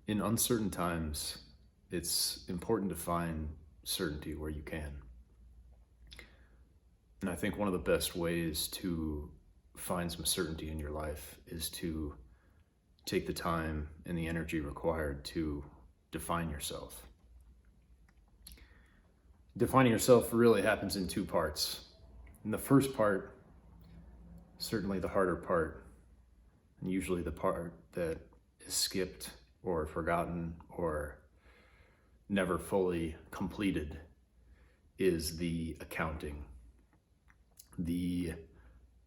In uncertain times, it's important to find certainty where you can. And I think one of the best ways to find some certainty in your life is to take the time and the energy required to define yourself. Defining yourself really happens in two parts. In the first part, certainly the harder part, and usually the part that is skipped or forgotten or never fully completed, is the accounting, the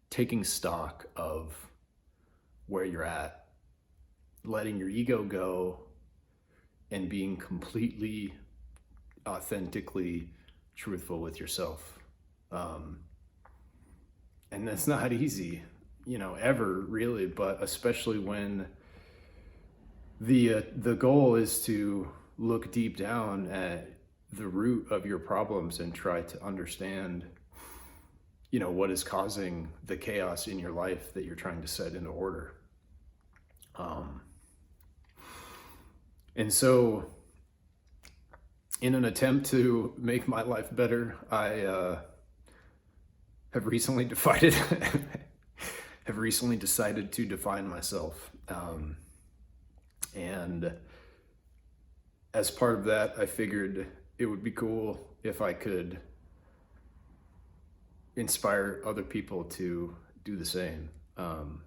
taking stock of where you're at, letting your ego go, and being completely, authentically truthful with yourself. And that's not easy, ever really, but especially when the goal is to look deep down at the root of your problems and try to understand, what is causing the chaos in your life that you're trying to set into order. And so in an attempt to make my life better, I have recently decided to define myself. And as part of that, I figured it would be cool if I could inspire other people to do the same. And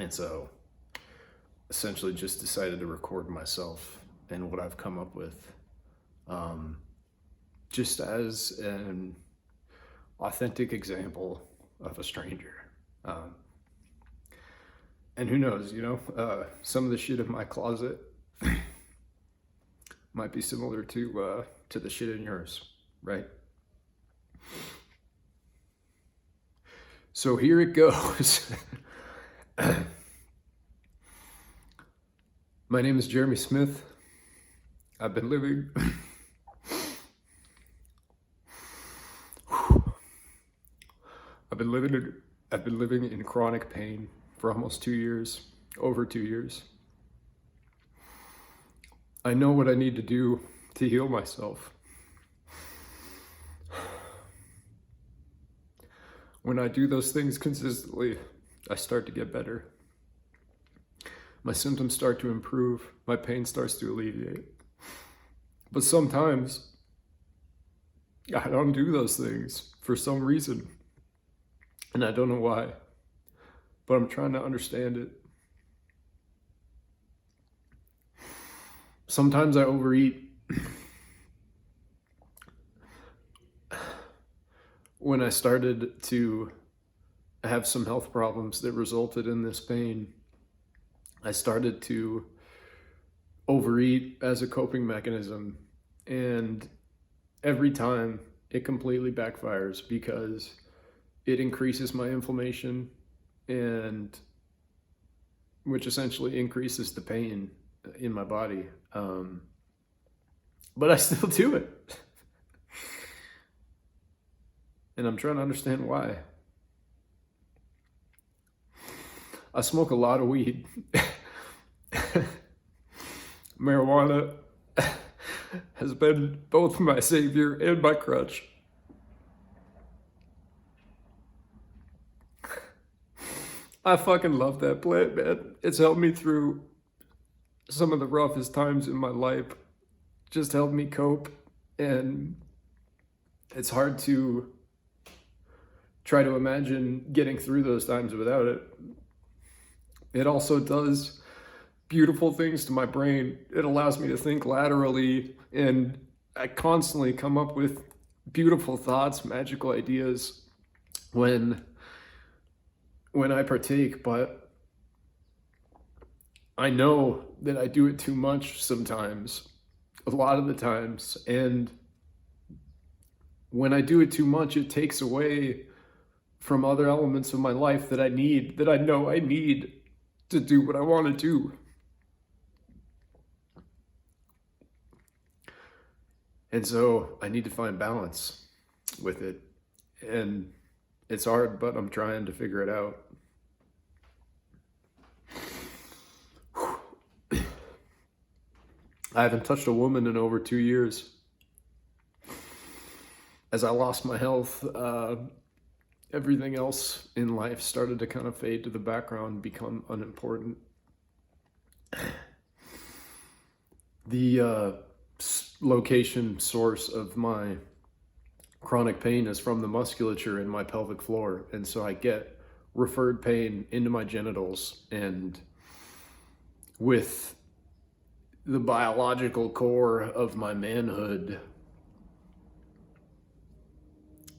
so essentially just decided to record myself and what I've come up with, just as an authentic example of a stranger. And who knows, some of the shit in my closet might be similar to the shit in yours, right? So here it goes. My name is Jeremy Smith. I've been living in chronic pain for almost 2 years, over 2 years. I know what I need to do to heal myself. When I do those things consistently, I start to get better. My symptoms start to improve. My pain starts to alleviate. But sometimes I don't do those things for some reason. And I don't know why, but I'm trying to understand it. Sometimes I overeat. When I started to have some health problems that resulted in this pain, I started to overeat as a coping mechanism. And every time it completely backfires because it increases my inflammation, and which essentially increases the pain in my body. But I still do it. And I'm trying to understand why. I smoke a lot of weed. Marijuana has been both my savior and my crutch. I fucking love that plant, man. It's helped me through some of the roughest times in my life. Just helped me cope. And it's hard to try to imagine getting through those times without it. It also does beautiful things to my brain. It allows me to think laterally, and I constantly come up with beautiful thoughts, magical ideas when I partake, but I know that I do it too much sometimes, a lot of the times, and when I do it too much, it takes away from other elements of my life that I know I need to do what I want to do. And so I need to find balance with it. And it's hard, but I'm trying to figure it out. I haven't touched a woman in over 2 years. As I lost my health, everything else in life started to kind of fade to the background, become unimportant. The location source of my chronic pain is from the musculature in my pelvic floor, and so I get referred pain into my genitals, and with the biological core of my manhood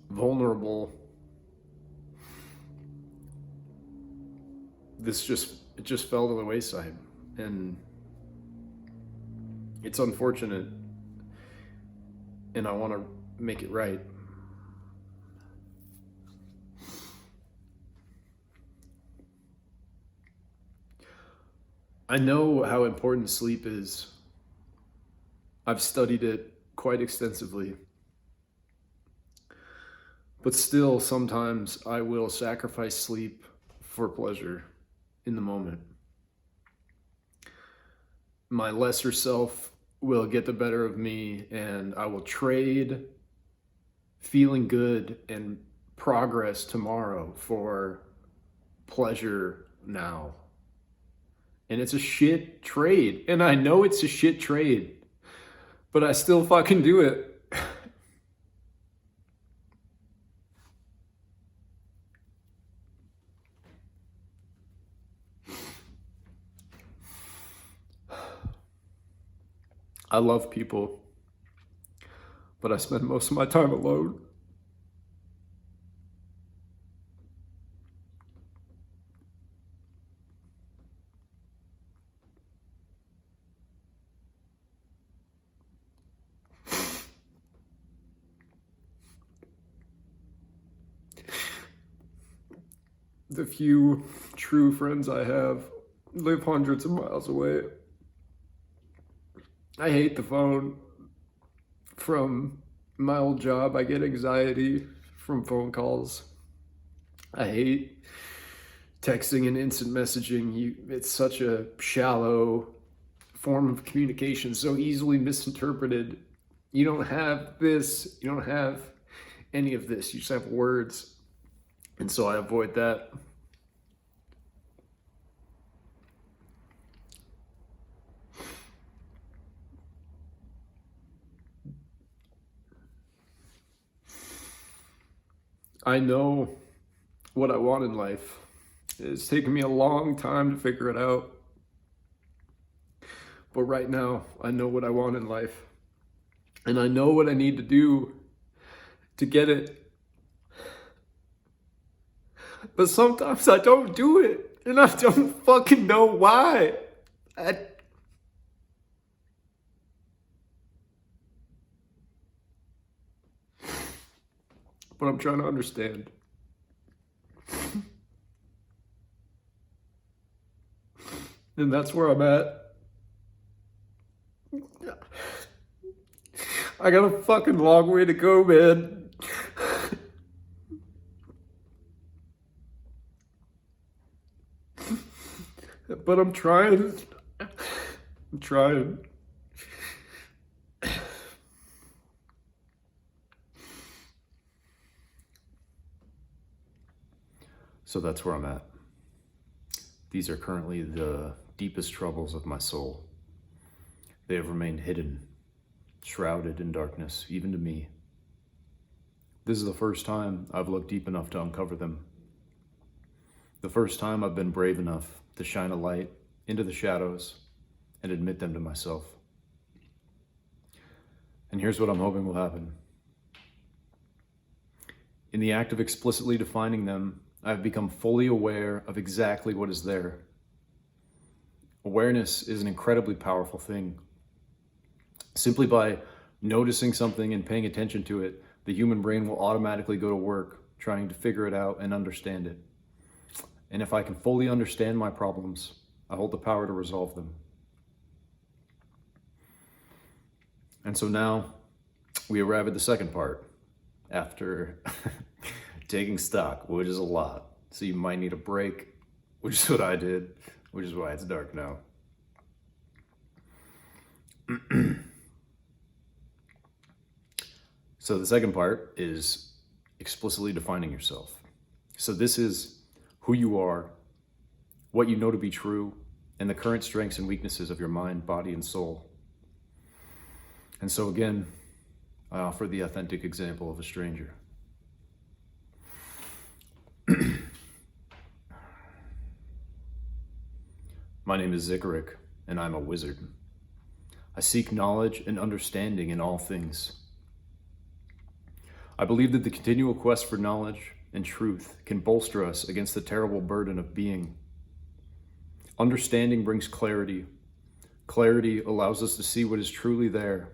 vulnerable, it just fell to the wayside, and it's unfortunate, and I want to make it right. I know how important sleep is. I've studied it quite extensively. But still, sometimes I will sacrifice sleep for pleasure in the moment. My lesser self will get the better of me, and I will trade feeling good and progress tomorrow for pleasure now. And it's a shit trade. And I know it's a shit trade, but I still fucking do it. I love people, but I spend most of my time alone. The few true friends I have live hundreds of miles away. I hate the phone. From my old job, I get anxiety from phone calls. I hate texting and instant messaging. It's such a shallow form of communication, so easily misinterpreted. You don't have this, you don't have any of this, you just have words. And so I avoid that. I know what I want in life. It's taken me a long time to figure it out. But right now, I know what I want in life. And I know what I need to do to get it. But sometimes I don't do it. And I don't fucking know why. But I'm trying to understand. And that's where I'm at. I got a fucking long way to go, man. But I'm trying. I'm trying. So that's where I'm at. These are currently the deepest troubles of my soul. They have remained hidden, shrouded in darkness, even to me. This is the first time I've looked deep enough to uncover them. The first time I've been brave enough to shine a light into the shadows and admit them to myself. And here's what I'm hoping will happen. In the act of explicitly defining them, I've become fully aware of exactly what is there. Awareness is an incredibly powerful thing. Simply by noticing something and paying attention to it, the human brain will automatically go to work trying to figure it out and understand it. And if I can fully understand my problems, I hold the power to resolve them. And so now we arrive at the second part after taking stock, which is a lot. So you might need a break, which is what I did, which is why it's dark now. So the second part is explicitly defining yourself. So this is who you are, what you know to be true, and the current strengths and weaknesses of your mind, body, and soul. And so again, I offer the authentic example of a stranger. My name is Zikarik, and I'm a wizard. I seek knowledge and understanding in all things. I believe that the continual quest for knowledge and truth can bolster us against the terrible burden of being. Understanding brings clarity. Clarity allows us to see what is truly there,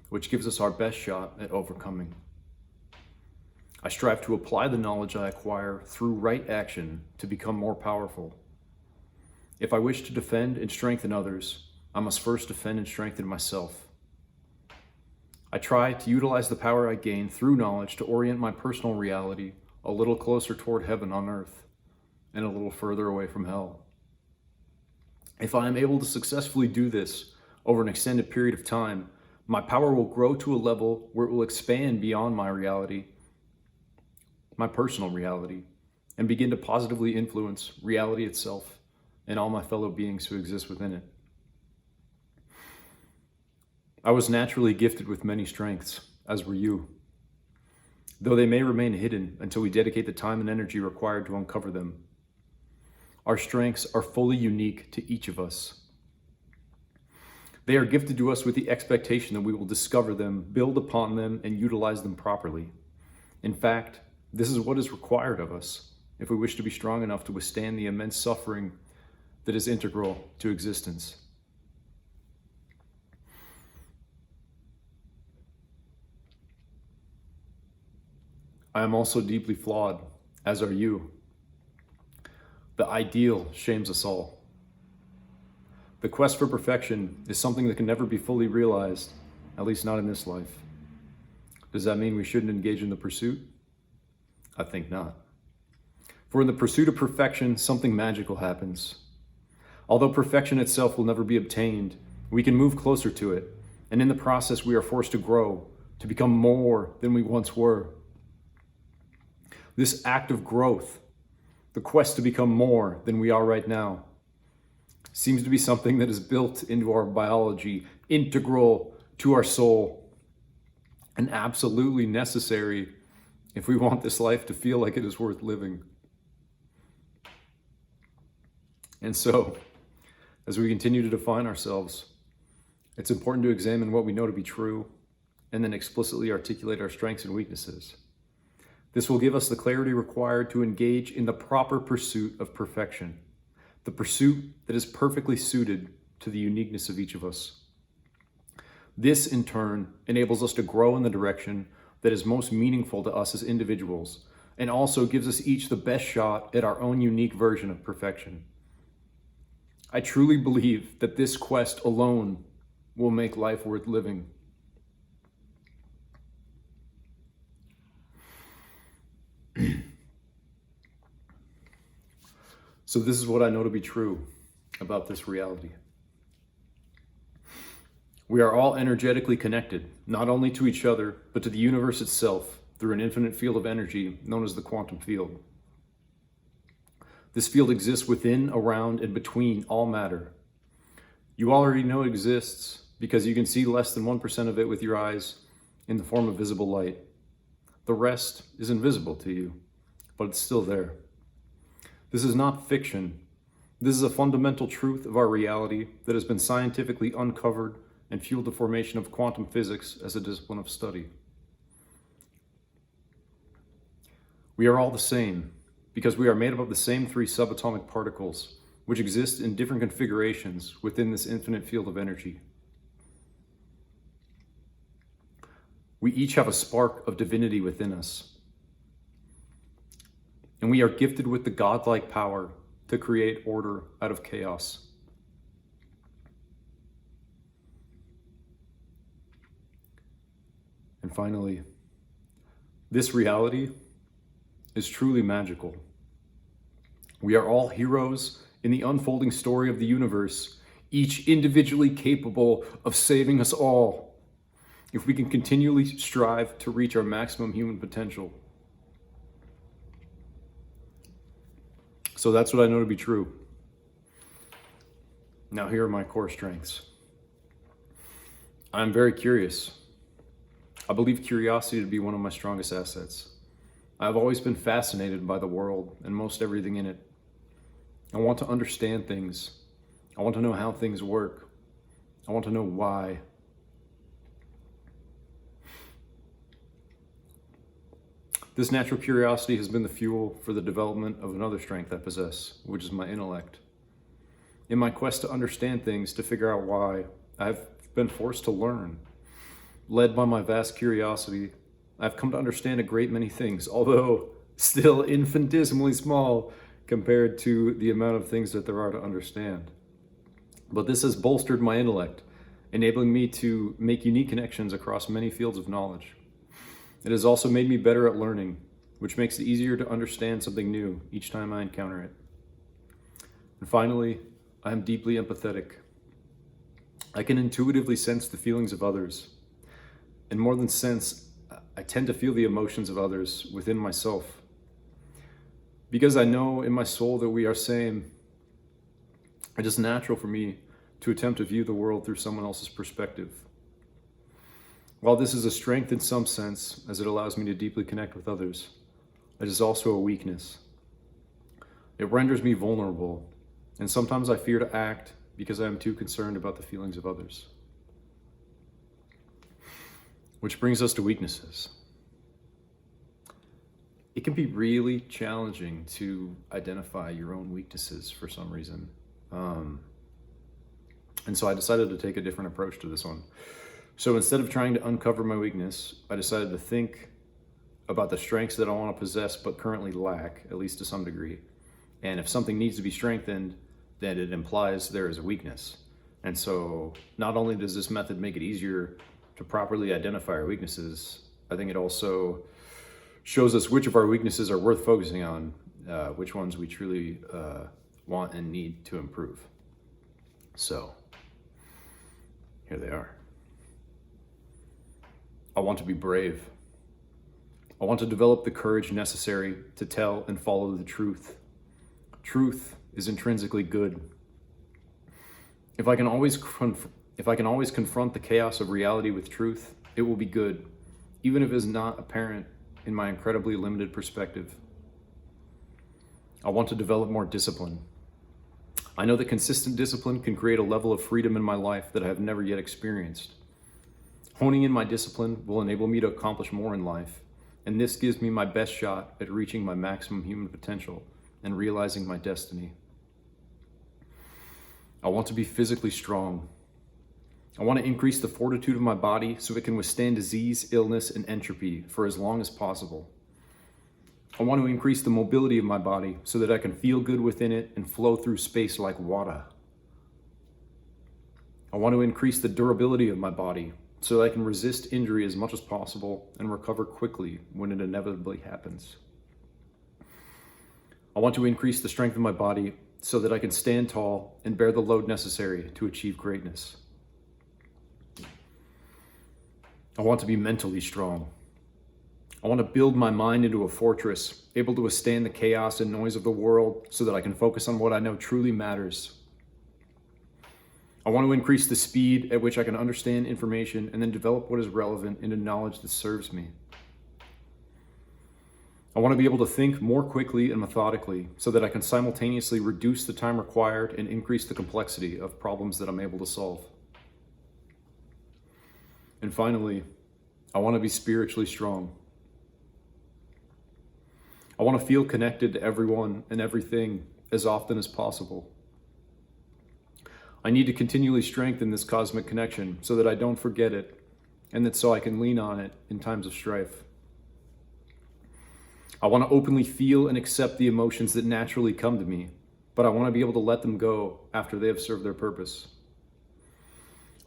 which gives us our best shot at overcoming. I strive to apply the knowledge I acquire through right action to become more powerful. If I wish to defend and strengthen others, I must first defend and strengthen myself. I try to utilize the power I gain through knowledge to orient my personal reality a little closer toward heaven on earth and a little further away from hell. If I am able to successfully do this over an extended period of time, my power will grow to a level where it will expand beyond my reality, my personal reality, and begin to positively influence reality itself and all my fellow beings who exist within it. I was naturally gifted with many strengths, as were you, though they may remain hidden until we dedicate the time and energy required to uncover them. Our strengths are fully unique to each of us. They are gifted to us with the expectation that we will discover them, build upon them, and utilize them properly. In fact, this is what is required of us if we wish to be strong enough to withstand the immense suffering that is integral to existence. I am also deeply flawed, as are you. The ideal shames us all. The quest for perfection is something that can never be fully realized, at least not in this life. Does that mean we shouldn't engage in the pursuit? I think not. For in the pursuit of perfection, something magical happens. Although perfection itself will never be obtained, we can move closer to it, and in the process we are forced to grow, to become more than we once were. This act of growth, the quest to become more than we are right now, seems to be something that is built into our biology, integral to our soul, and absolutely necessary if we want this life to feel like it is worth living. And so, as we continue to define ourselves, it's important to examine what we know to be true and then explicitly articulate our strengths and weaknesses. This will give us the clarity required to engage in the proper pursuit of perfection, the pursuit that is perfectly suited to the uniqueness of each of us. This, in turn, enables us to grow in the direction that is most meaningful to us as individuals, and also gives us each the best shot at our own unique version of perfection. I truly believe that this quest alone will make life worth living. So this is what I know to be true about this reality. We are all energetically connected, not only to each other, but to the universe itself through an infinite field of energy known as the quantum field. This field exists within, around, and between all matter. You already know it exists because you can see less than 1% of it with your eyes in the form of visible light. The rest is invisible to you, but it's still there. This is not fiction. This is a fundamental truth of our reality that has been scientifically uncovered and fueled the formation of quantum physics as a discipline of study. We are all the same because we are made up of the same three subatomic particles, which exist in different configurations within this infinite field of energy. We each have a spark of divinity within us, and we are gifted with the godlike power to create order out of chaos. And finally, this reality is truly magical. We are all heroes in the unfolding story of the universe, each individually capable of saving us all, if we can continually strive to reach our maximum human potential. So that's what I know to be true. Now, here are my core strengths. I'm very curious. I believe curiosity to be one of my strongest assets. I've always been fascinated by the world and most everything in it. I want to understand things. I want to know how things work. I want to know why. This natural curiosity has been the fuel for the development of another strength I possess, which is my intellect. In my quest to understand things, to figure out why, I've been forced to learn. Led by my vast curiosity, I've come to understand a great many things, although still infinitesimally small compared to the amount of things that there are to understand. But this has bolstered my intellect, enabling me to make unique connections across many fields of knowledge. It has also made me better at learning, which makes it easier to understand something new each time I encounter it. And finally, I am deeply empathetic. I can intuitively sense the feelings of others. And more than sense, I tend to feel the emotions of others within myself. Because I know in my soul that we are same, it is natural for me to attempt to view the world through someone else's perspective. While this is a strength in some sense, as it allows me to deeply connect with others, it is also a weakness. It renders me vulnerable, and sometimes I fear to act because I am too concerned about the feelings of others. Which brings us to weaknesses. It can be really challenging to identify your own weaknesses for some reason. And so I decided to take a different approach to this one. So instead of trying to uncover my weakness, I decided to think about the strengths that I want to possess but currently lack, at least to some degree. And if something needs to be strengthened, then it implies there is a weakness. And so not only does this method make it easier to properly identify our weaknesses, I think it also shows us which of our weaknesses are worth focusing on, which ones we truly want and need to improve. So here they are. I want to be brave. I want to develop the courage necessary to tell and follow the truth. Truth is intrinsically good. If I can always confront the chaos of reality with truth, it will be good, even if it is not apparent in my incredibly limited perspective. I want to develop more discipline. I know that consistent discipline can create a level of freedom in my life that I have never yet experienced. Honing in my discipline will enable me to accomplish more in life, and this gives me my best shot at reaching my maximum human potential and realizing my destiny. I want to be physically strong. I want to increase the fortitude of my body so it can withstand disease, illness, and entropy for as long as possible. I want to increase the mobility of my body so that I can feel good within it and flow through space like water. I want to increase the durability of my body so that I can resist injury as much as possible and recover quickly when it inevitably happens. I want to increase the strength of my body so that I can stand tall and bear the load necessary to achieve greatness. I want to be mentally strong. I want to build my mind into a fortress, able to withstand the chaos and noise of the world so that I can focus on what I know truly matters. I want to increase the speed at which I can understand information and then develop what is relevant into knowledge that serves me. I want to be able to think more quickly and methodically so that I can simultaneously reduce the time required and increase the complexity of problems that I'm able to solve. And finally, I want to be spiritually strong. I want to feel connected to everyone and everything as often as possible. I need to continually strengthen this cosmic connection so that I don't forget it, and that so I can lean on it in times of strife. I want to openly feel and accept the emotions that naturally come to me, but I want to be able to let them go after they have served their purpose.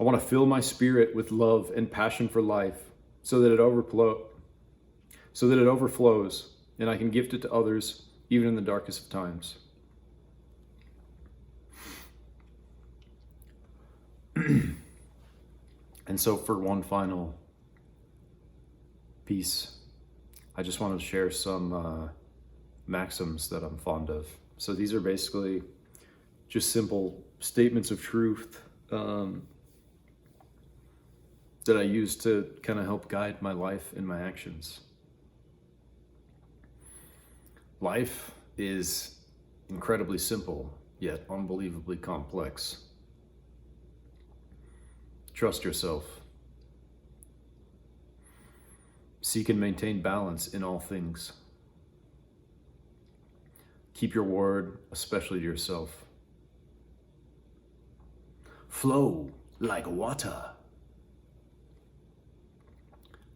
I want to fill my spirit with love and passion for life so that it overflows and I can gift it to others even in the darkest of times. And so for one final piece, I just want to share some maxims that I'm fond of. So these are basically just simple statements of truth that I use to kind of help guide my life and my actions. Life is incredibly simple, yet unbelievably complex. Trust yourself. Seek and maintain balance in all things. Keep your word, especially to yourself. Flow like water.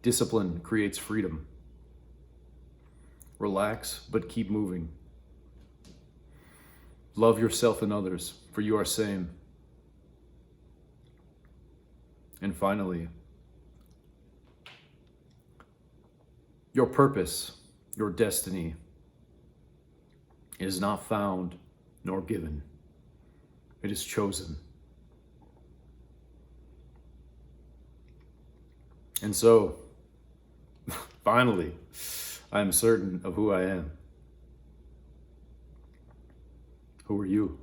Discipline creates freedom. Relax, but keep moving. Love yourself and others, for you are same. And finally, your purpose, your destiny, is not found nor given. It is chosen. And so, finally, I am certain of who I am. Who are you?